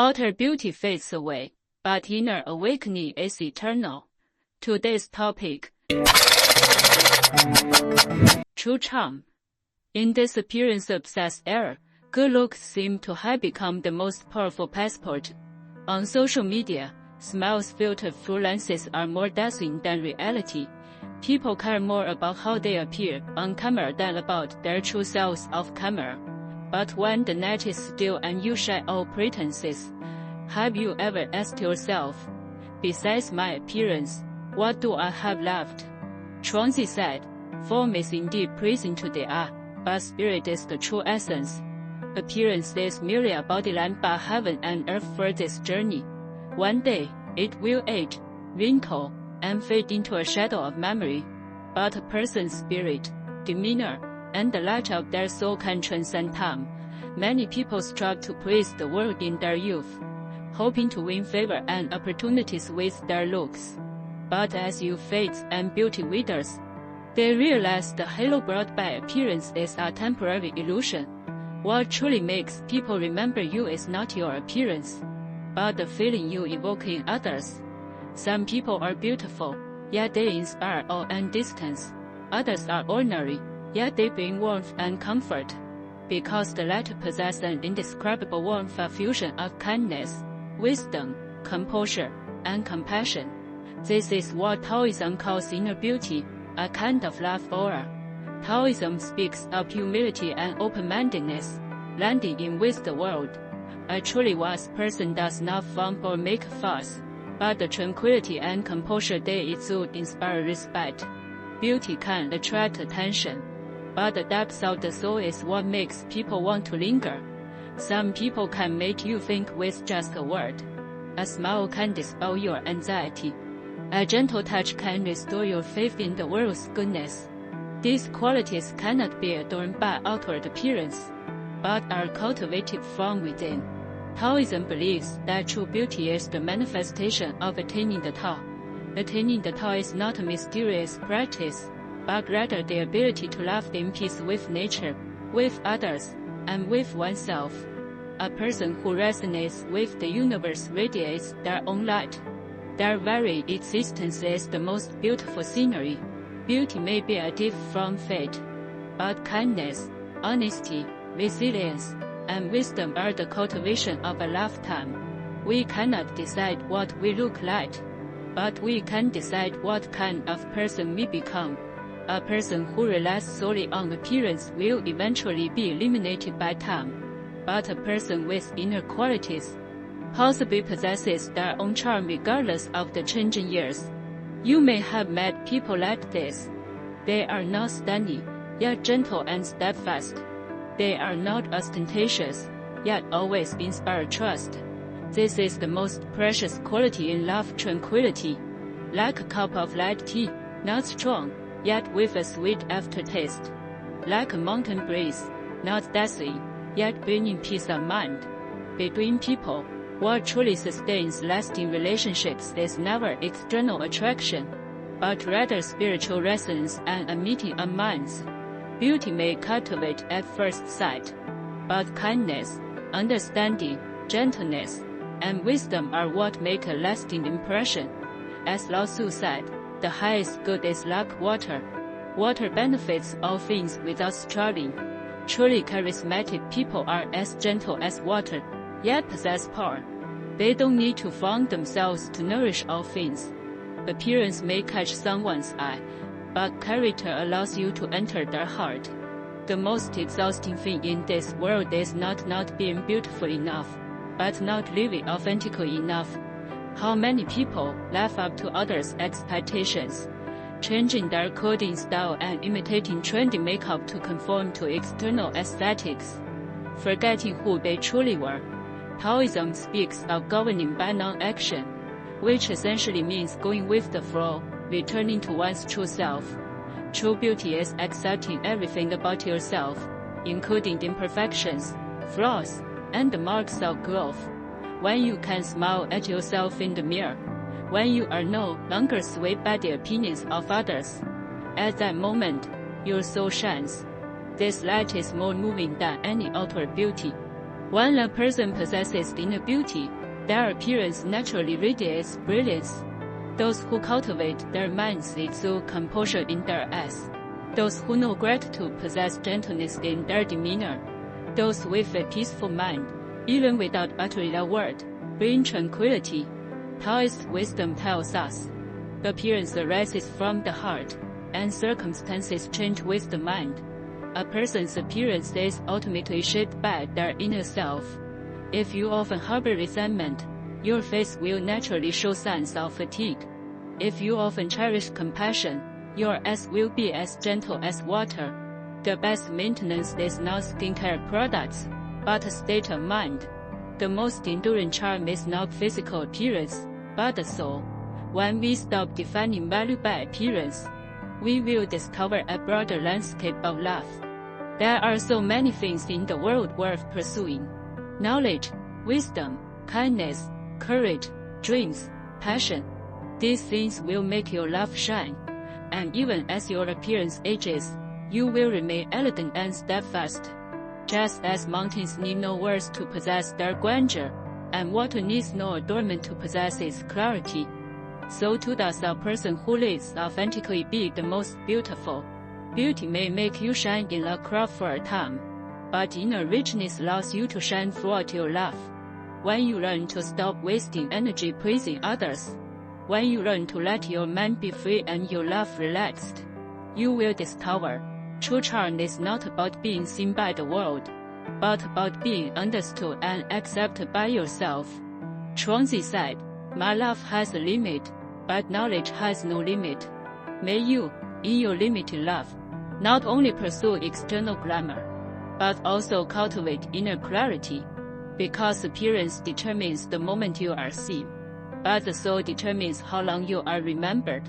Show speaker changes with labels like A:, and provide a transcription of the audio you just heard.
A: Outer beauty fades away, but inner awakening is eternal. Today's topic: true charm. In this appearance-obsessed era, good looks seem to have become the most powerful passport. On social media, smiles filtered through lenses are more dazzling than reality. People care more about how they appear on camera than about their true selves off camera. But when the net is still and you shed all pretenses, have you ever asked yourself, besides my appearance, what do I have left? Chuangzi said, form is indeed pleasing to the eye, but spirit is the true essence. Appearance is merely a bodyline, but heaven and earth for this journey. One day, it will age, wrinkle, and fade into a shadow of memory. But a person's spirit, demeanor, and the light of their soul can transcend time. Many people strive to please the world in their youth, hoping to win favor and opportunities with their looks. But as youth fades and beauty withers, they realize the halo brought by appearance is a temporary illusion. What truly makes people remember you is not your appearance, but the feeling you evoke in others. Some people are beautiful, yet they inspire awe and distance. Others are ordinary, yet they bring warmth and comfort, because the latter possess an indescribable warmth, a fusion of kindness, wisdom, composure, and compassion. This is what Taoism calls inner beauty, a kind of love aura. Taoism speaks of humility and open-mindedness, blending in with the world. A truly wise person does not flaunt or make a fuss, but the tranquility and composure they exude inspire respect. Beauty can attract attention, but the depth of the soul is what makes people want to linger. Some people can make you think with just a word. A smile can dispel your anxiety. A gentle touch can restore your faith in the world's goodness. These qualities cannot be adorned by outward appearance, but are cultivated from within. Taoism believes that true beauty is the manifestation of attaining the Tao. Attaining the Tao is not a mysterious practice, but rather the ability to live in peace with nature, with others, and with oneself. A person who resonates with the universe radiates their own light. Their very existence is the most beautiful scenery. Beauty may be a gift from fate, but kindness, honesty, resilience, and wisdom are the cultivation of a lifetime. We cannot decide what we look like, but we can decide what kind of person we become. A person who relies solely on appearance will eventually be eliminated by time, but a person with inner qualities possibly possesses their own charm regardless of the changing years. You may have met people like this. They are not stunning, yet gentle and steadfast. They are not ostentatious, yet always inspire trust. This is the most precious quality in love, tranquility. Like a cup of light tea, not strong, yet with a sweet aftertaste. Like a mountain breeze, not dazzling, yet bringing peace of mind. Between people, what truly sustains lasting relationships is never external attraction, but rather spiritual resonance and a meeting of minds. Beauty may cultivate at first sight, but kindness, understanding, gentleness, and wisdom are what make a lasting impression. As Lao Tzu said, the highest good is like water. Water benefits all things without striving. Truly charismatic people are as gentle as water, yet possess power. They don't need to flaunt themselves to nourish all things. Appearance may catch someone's eye, but character allows you to enter their heart. The most exhausting thing in this world is not being beautiful enough, but not living authentically enough. How many people live up to others' expectations, changing their clothing style and imitating trendy makeup to conform to external aesthetics, forgetting who they truly were. Taoism speaks of governing by non-action, which essentially means going with the flow, returning to one's true self. True beauty is accepting everything about yourself, including imperfections, flaws, and the marks of growth. When you can smile at yourself in the mirror, when you are no longer swayed by the opinions of others, at that moment, your soul shines. This light is more moving than any outward beauty. When a person possesses inner beauty, their appearance naturally radiates brilliance. Those who cultivate their minds exude composure in their eyes. Those who know gratitude possess gentleness in their demeanor. Those with a peaceful mind, even without uttering a word, bring tranquility. Taoist wisdom tells us, appearance arises from the heart, and circumstances change with the mind. A person's appearance is ultimately shaped by their inner self. If you often harbor resentment, your face will naturally show signs of fatigue. If you often cherish compassion, your eyes will be as gentle as water. The best maintenance is not skincare products, but a state of mind. The most enduring charm is not physical appearance, but the soul. When we stop defining value by appearance, we will discover a broader landscape of love. There are so many things in the world worth pursuing: knowledge, wisdom, kindness, courage, dreams, passion. These things will make your love shine, and even as your appearance ages, you will remain elegant and steadfast. Just as mountains need no words to possess their grandeur, and water needs no adornment to possess its clarity, so too does a person who lives authentically be the most beautiful. Beauty may make you shine in a crowd for a time, but inner richness allows you to shine throughout your life. When you learn to stop wasting energy pleasing others, when you learn to let your mind be free and your life relaxed, you will discover true charm is not about being seen by the world, but about being understood and accepted by yourself. Chuangzi said, "My love has a limit, but knowledge has no limit." May you, in your limited love, not only pursue external glamour, but also cultivate inner clarity, because appearance determines the moment you are seen, but the soul determines how long you are remembered.